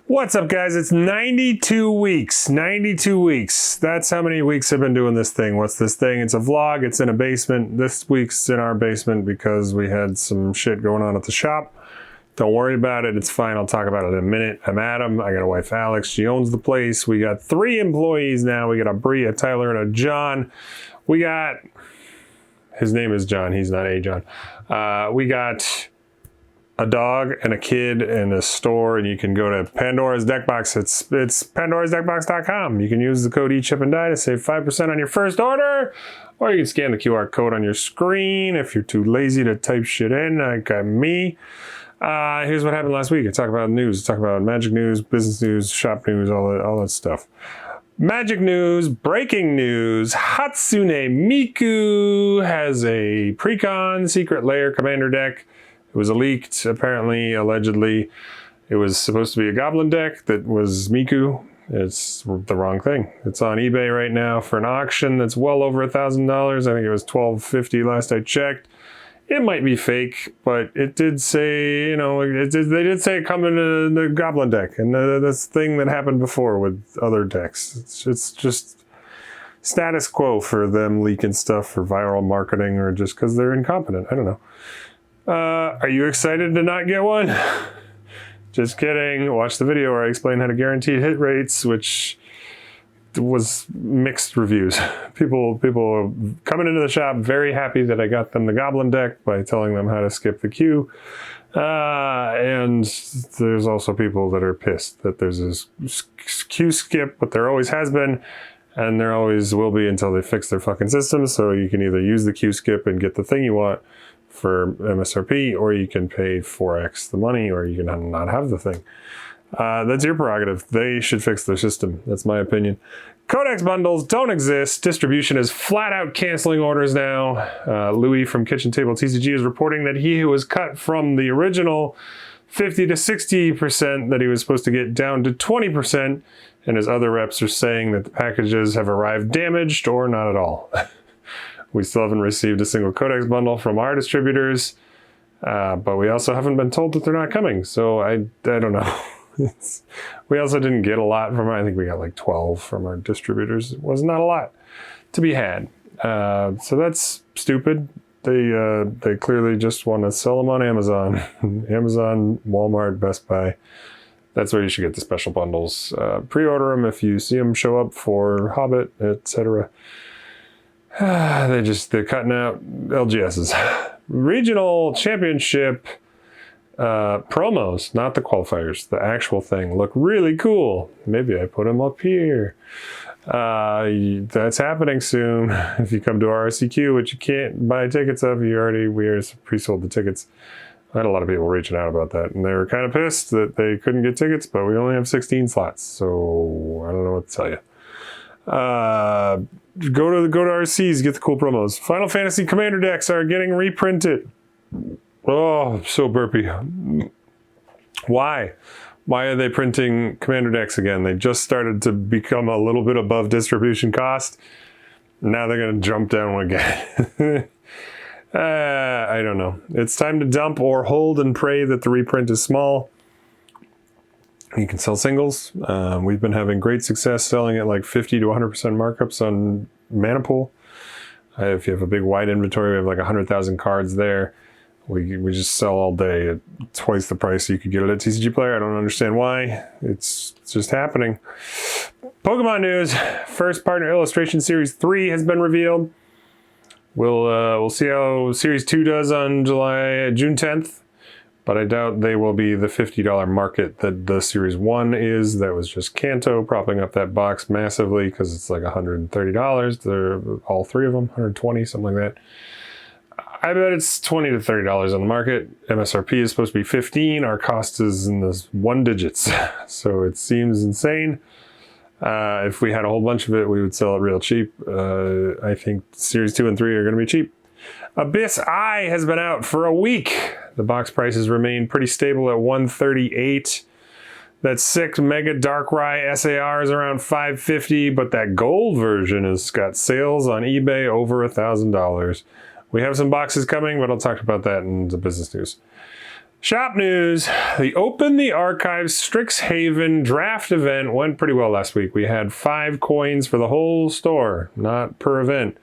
What's up, guys? It's 92 weeks. 92 weeks. That's how many weeks I've been doing this thing. What's this thing? It's a vlog. It's in a basement. This week's in our basement because we had some shit going on at the shop. Don't worry about it. It's fine. I'll talk about it in a minute. I'm Adam. I got a wife, Alex. She owns the place. We got 3 employees now. We got a Bree, a Tyler, and a John. We got... His name is John. He's not a John. We got a dog and a kid and a store, and you can go to Pandora's Deckbox. It's pandorasdeckbox.com. You can use the code eChipandDie to save 5% on your first order, or you can scan the QR code on your screen if you're too lazy to type shit in, like me. Here's what happened last week. I talk about news, talk about Magic news, business news, shop news, all that stuff. Magic news, breaking news, Hatsune Miku has a precon secret lair commander deck. It was leaked, apparently, allegedly. It was supposed to be a goblin deck that was Miku. It's the wrong thing. It's on eBay right now for an auction that's well over $1,000. I think it was $1,250 last I checked. It might be fake, but it did say, you know, they did say it come in the goblin deck, and that's the thing that happened before with other decks. It's just status quo for them leaking stuff for viral marketing or just because they're incompetent. I don't know. Are you excited to not get one? Just kidding. Watch the video where I explain how to guarantee hit rates, which was mixed reviews. People coming into the shop very happy that I got them the goblin deck by telling them how to skip the queue. And there's also people that are pissed that there's this queue skip, but there always has been, and there always will be until they fix their fucking system. So you can either use the queue skip and get the thing you want for MSRP, or you can pay 4x the money, or you can not have the thing. That's your prerogative. They should fix their system. That's my opinion. Codex bundles don't exist. Distribution is flat out canceling orders now. Louis from Kitchen Table TCG is reporting that he was cut from the original 50 to 60% that he was supposed to get down to 20%, and his other reps are saying that the packages have arrived damaged or not at all. We still haven't received a single Codex bundle from our distributors, but we also haven't been told that they're not coming, so I don't know. We also didn't get a lot from, I think we got like 12 from our distributors. It was not a lot to be had. So that's stupid. They clearly just want to sell them on Amazon. Amazon, Walmart, Best Buy. That's where you should get the special bundles. Pre-order them if you see them show up for Hobbit, etc. They're cutting out LGSs. Regional Championship promos, not the qualifiers, the actual thing, look really cool. Maybe I put them up here. That's happening soon. If you come to our RCQ, which you can't buy tickets of, we already pre-sold the tickets. I had a lot of people reaching out about that, and they were kind of pissed that they couldn't get tickets, but we only have 16 slots, so I don't know what to tell you. Go to RCs, get the cool promos. Final Fantasy Commander decks are getting reprinted. Oh, I'm so burpy. Why? Why are they printing Commander decks again? They just started to become a little bit above distribution cost. Now they're going to jump down again. I don't know. It's time to dump or hold and pray that the reprint is small. You can sell singles. We've been having great success selling at like 50 to 100% markups on Mana Pool. If you have a big wide inventory, we have like 100,000 cards there. We just sell all day at twice the price you could get it at TCGplayer. I don't understand why. It's just happening. Pokemon news. First partner illustration series 3 has been revealed. We'll see how series 2 does on June 10th. But I doubt they will be the $50 market that the Series 1 is. That was just Kanto propping up that box massively because it's like $130. They're all 3 of them, $120, something like that. I bet it's $20 to $30 on the market. MSRP is supposed to be $15. Our cost is in the 1 digits. So it seems insane. If we had a whole bunch of it, we would sell it real cheap. I think Series 2 and 3 are going to be cheap. Abyss Eye has been out for a week. The box prices remain pretty stable at $138. That 6 Mega Darkrai SAR is around $550, but that gold version has got sales on eBay over $1,000. We have some boxes coming, but I'll talk about that in the business news. Shop news. The Open the Archives Strixhaven draft event went pretty well last week. We had 5 coins for the whole store, not per event.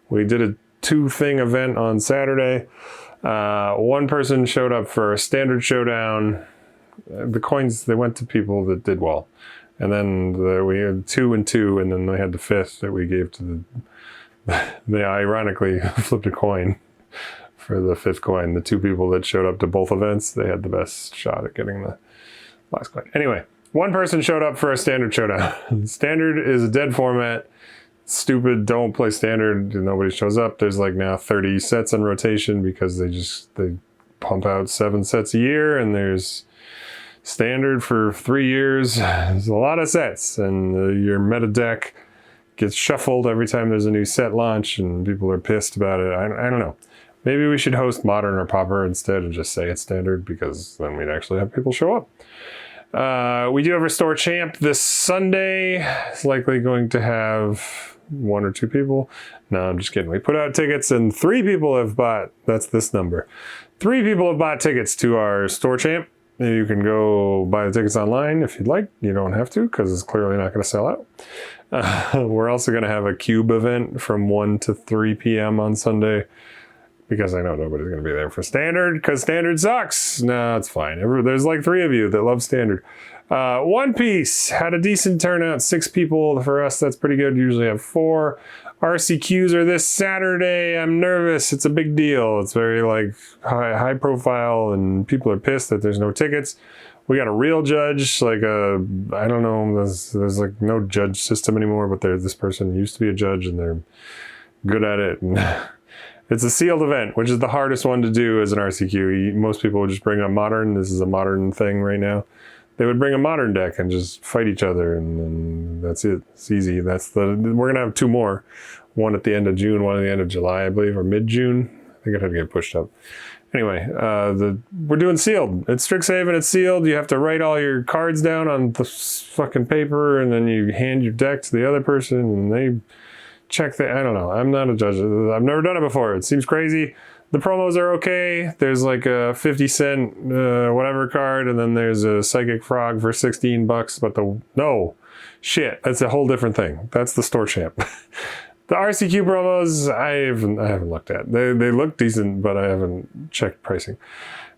We did a 2-thing event on Saturday. One person showed up for a standard showdown. The coins, they went to people that did well. And then we had 2 and 2, and then they had the 5th that we gave to they ironically flipped a coin for the 5th coin. The 2 people that showed up to both events, they had the best shot at getting the last coin. Anyway, one person showed up for a standard showdown. Standard is a dead format. Stupid, don't play standard. Nobody shows up. There's like now 30 sets in rotation because they pump out 7 sets a year, and there's standard for 3 years. There's a lot of sets, and your meta deck gets shuffled every time there's a new set launch, and people are pissed about it. I don't know. Maybe we should host Modern or Pauper instead and just say it's standard, because then we'd actually have people show up. We do have Restore Champ this Sunday. It's likely going to have 1 or 2 people. No, I'm just kidding. We put out tickets and 3 people have bought, that's this number. 3 people have bought tickets to our Store Champ. You can go buy the tickets online if you'd like. You don't have to, because it's clearly not going to sell out. We're also going to have a Cube event from 1 to 3 p.m. on Sunday, because I know nobody's going to be there for Standard, because Standard sucks. No, it's fine. There's like 3 of you that love Standard. One Piece had a decent turnout. 6 people for us. That's pretty good. Usually have 4. RCQs are this Saturday. I'm nervous. It's a big deal. It's very like high profile, and people are pissed that there's no tickets. We got a real judge, like I don't know, there's like no judge system anymore, but this person used to be a judge and they're good at it. And it's a sealed event, which is the hardest one to do as an RCQ. Most people would just bring up Modern. This is a Modern thing right now. They would bring a Modern deck and just fight each other, and that's it. It's easy. We're gonna have 2 more. One at the end of June, one at the end of July, I believe, or mid-June. I think it had to get pushed up. Anyway, we're doing sealed. It's Strixhaven, it's sealed. You have to write all your cards down on the fucking paper, and then you hand your deck to the other person, and they check I don't know. I'm not a judge. I've never done it before. It seems crazy. The promos are okay. There's like a 50-cent whatever card, and then there's a Psychic Frog for $16. But that's a whole different thing. That's the Store Champ. The RCQ promos, I haven't looked at. They look decent, but I haven't checked pricing.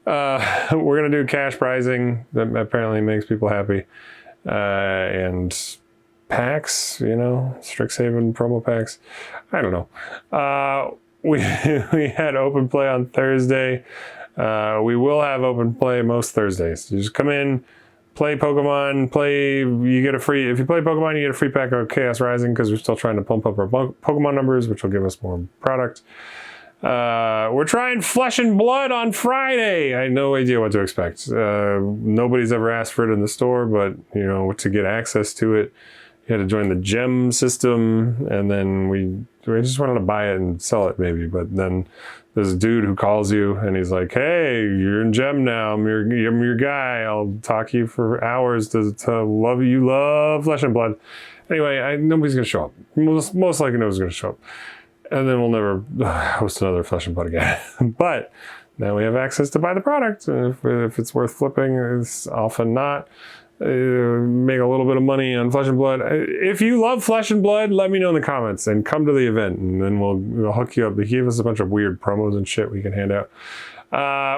We're gonna do cash prizing. That apparently makes people happy. And packs, Strixhaven promo packs. I don't know. We had open play on Thursday. We will have open play most Thursdays. You just come in, play Pokemon, if you play Pokemon, you get a free pack of Chaos Rising, because we're still trying to pump up our Pokemon numbers, which will give us more product. We're trying Flesh and Blood on Friday. I had no idea what to expect. Nobody's ever asked for it in the store, but to get access to it, you had to join the gem system, and then we just wanted to buy it and sell it maybe. But then there's a dude who calls you and he's like, "Hey, you're in gem now. I'm your guy. I'll talk to you for hours to love you. You love Flesh and Blood." Anyway, nobody's gonna show up. Most likely nobody's gonna show up, and then we'll never host another Flesh and Blood again. But now we have access to buy the product. If it's worth flipping, it's often not. Make a little bit of money on Flesh and Blood. If you love Flesh and Blood, let me know in the comments and come to the event, and then we'll hook you up. They gave us a bunch of weird promos and shit we can hand out.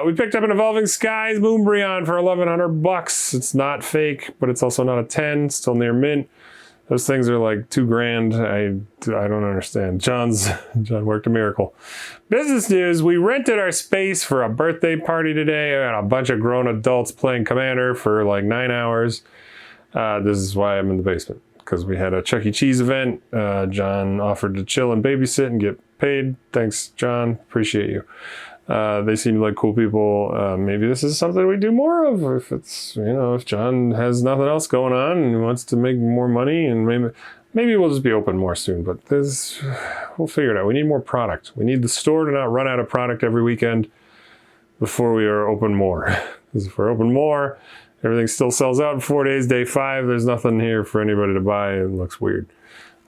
We picked up an Evolving Skies Moonbryon for $1,100. It's not fake, but it's also not a 10. Still near mint. Those things are like $2,000. I don't understand. John worked a miracle. Business news: we rented our space for a birthday party today. I had a bunch of grown adults playing Commander for like 9 hours. This is why I'm in the basement, because we had a Chuck E. Cheese event. John offered to chill and babysit and get paid. Thanks, John. Appreciate you. They seem like cool people. Maybe this is something we do more of. If it's, if John has nothing else going on and he wants to make more money, and maybe we'll just be open more soon. But we'll figure it out. We need more product. We need the store to not run out of product every weekend before we are open more. Because if we're open more, everything still sells out in 4 days. Day 5, there's nothing here for anybody to buy. It looks weird.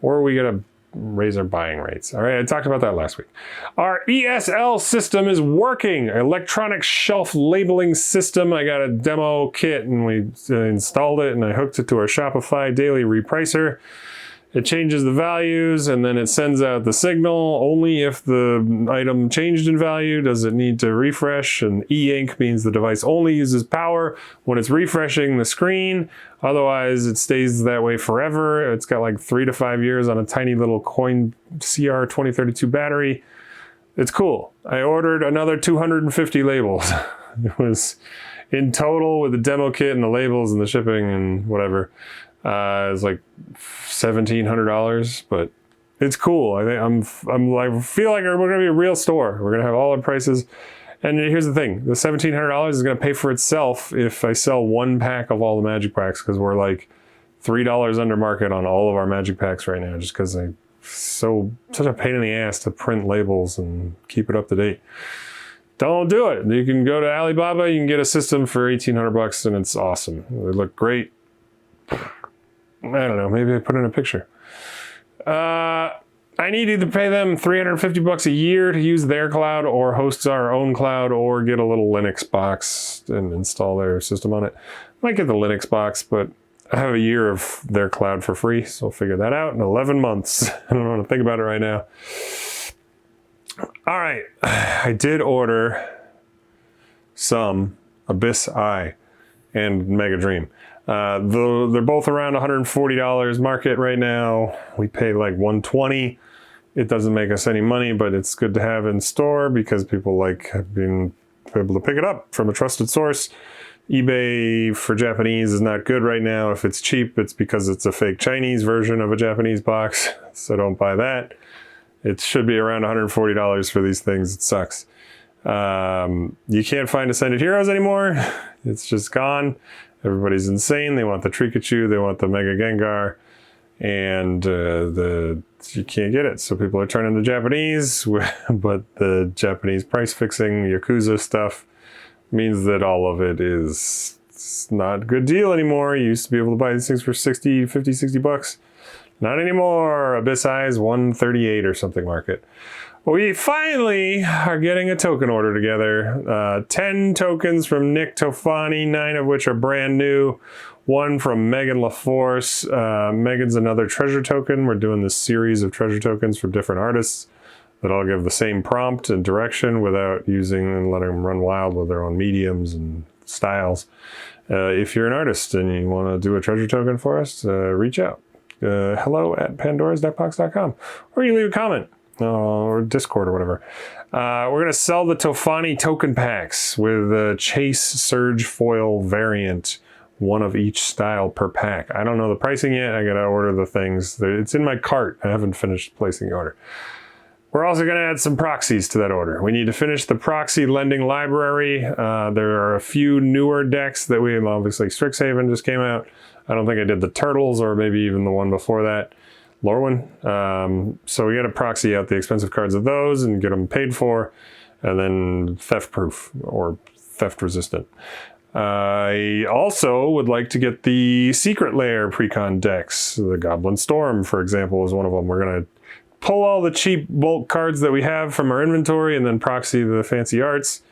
Or we get a raise our buying rates. All right, I talked about that last week. Our ESL system is working. Electronic shelf labeling system. I got a demo kit and we installed it and I hooked it to our Shopify daily repricer. It changes the values and then it sends out the signal. Only if the item changed in value does it need to refresh. And e-ink means the device only uses power when it's refreshing the screen. Otherwise, it stays that way forever. It's got like 3 to 5 years on a tiny little coin CR2032 battery. It's cool. I ordered another 250 labels. It was in total with the demo kit and the labels and the shipping and whatever. It was like $1,700, but it's cool. I feel like we're gonna be a real store. We're gonna have all our prices. And here's the thing: the $1,700 is gonna pay for itself if I sell one pack of all the Magic packs, because we're like $3 under market on all of our Magic packs right now, just because such a pain in the ass to print labels and keep it up to date. Don't do it. You can go to Alibaba. You can get a system for $1,800, and it's awesome. They look great. I don't know, maybe I put in a picture. I need to either pay them $350 a year to use their cloud or host our own cloud or get a little Linux box and install their system on it. Might get the Linux box, but I have a year of their cloud for free, so I'll figure that out in 11 months. I don't want to think about it right now. All right, I did order some Abyss Eye and Mega Dream. Though they're both around $140 market right now. We pay like $120. It doesn't make us any money, but it's good to have in store because people have been able to pick it up from a trusted source. eBay for Japanese is not good right now. If it's cheap, it's because it's a fake Chinese version of a Japanese box, so don't buy that. It should be around $140 for these things. It sucks. You can't find Ascended Heroes anymore. It's just gone. Everybody's insane. They want the Trikachu, they want the Mega Gengar, and you can't get it. So people are turning to Japanese, but the Japanese price fixing Yakuza stuff means that all of it is not a good deal anymore. You used to be able to buy these things for 50, 60 bucks. Not anymore. Abyss Eyes, 138 or something market. We finally are getting a token order together. 10 tokens from Nick Tofani, 9 of which are brand new. 1 from Megan LaForce. Megan's another treasure token. We're doing this series of treasure tokens from different artists that all give the same prompt and direction without using and letting them run wild with their own mediums and styles. If you're an artist and you want to do a treasure token for us, reach out. hello@pandoras.pox.com, or you leave a comment. Or Discord or whatever. We're going to sell the Tofani token packs with a Chase Surge Foil variant, 1 of each style per pack. I don't know the pricing yet. I got to order the things. It's in my cart. I haven't finished placing the order. We're also going to add some proxies to that order. We need to finish the proxy lending library. There are a few newer decks that obviously Strixhaven just came out. I don't think I did the Turtles or maybe even the one before that. Lorwyn. So we got to proxy out the expensive cards of those and get them paid for, and then theft proof or theft resistant. I also would like to get the Secret Lair precon decks. The Goblin Storm, for example, is one of them. We're going to pull all the cheap bulk cards that we have from our inventory and then proxy the fancy arts.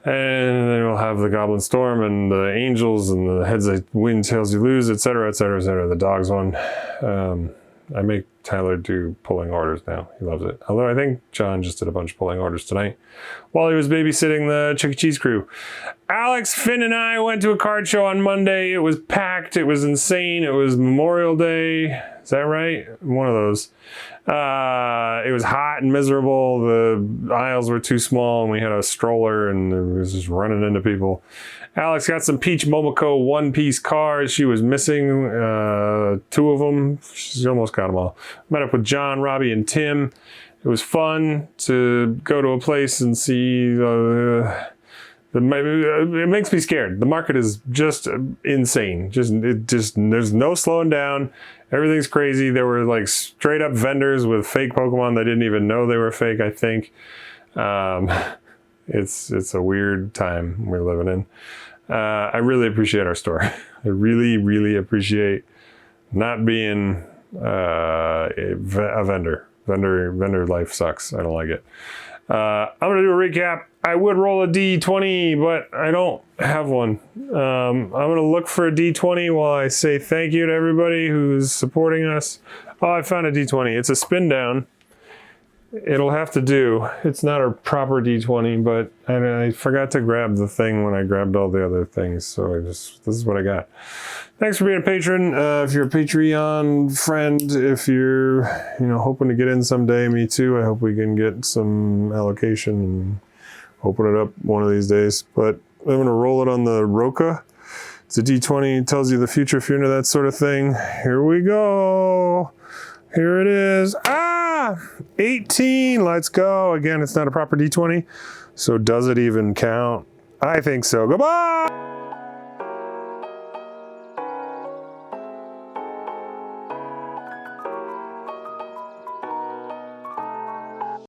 And then we'll have the Goblin Storm and the Angels and the Heads I Win, Tails You Lose, etc., etc., etc. The Dogs one. I make Tyler do pulling orders now. He loves it. Although I think John just did a bunch of pulling orders tonight while he was babysitting the Chuck E. Cheese crew. Alex, Finn, and I went to a card show on Monday. It was packed. It was insane. It was Memorial Day. Is that right? One of those. It was hot and miserable. The aisles were too small, and we had a stroller, and it was just running into people. Alex got some Peach Momoko one-piece cards. She was missing 2 of them. She almost got them all. Met up with John, Robbie, and Tim. It was fun to go to a place and see. It makes me scared. The market is just insane. There's no slowing down. Everything's crazy. There were like straight up vendors with fake Pokemon that didn't even know they were fake, I think. It's a weird time we're living in. I really appreciate our store. I really, really appreciate not being a vendor. Vendor life sucks. I don't like it. I'm gonna do a recap. I would roll a D20, but I don't have one. I'm gonna look for a D20 while I say thank you to everybody who's supporting us. Oh, I found a D20. It's a spin down. It'll have to do. It's not a proper D20, but I forgot to grab the thing when I grabbed all the other things. So this is what I got. Thanks for being a patron. If you're a Patreon friend, if you're hoping to get in someday, me too. I hope we can get some allocation and open it up one of these days. But I'm gonna roll it on the Roka. It's a D20. It tells you the future if you're into that sort of thing. Here we go. Here it is. 18. Let's go. Again, it's not a proper D20. So does it even count? I think so. Goodbye.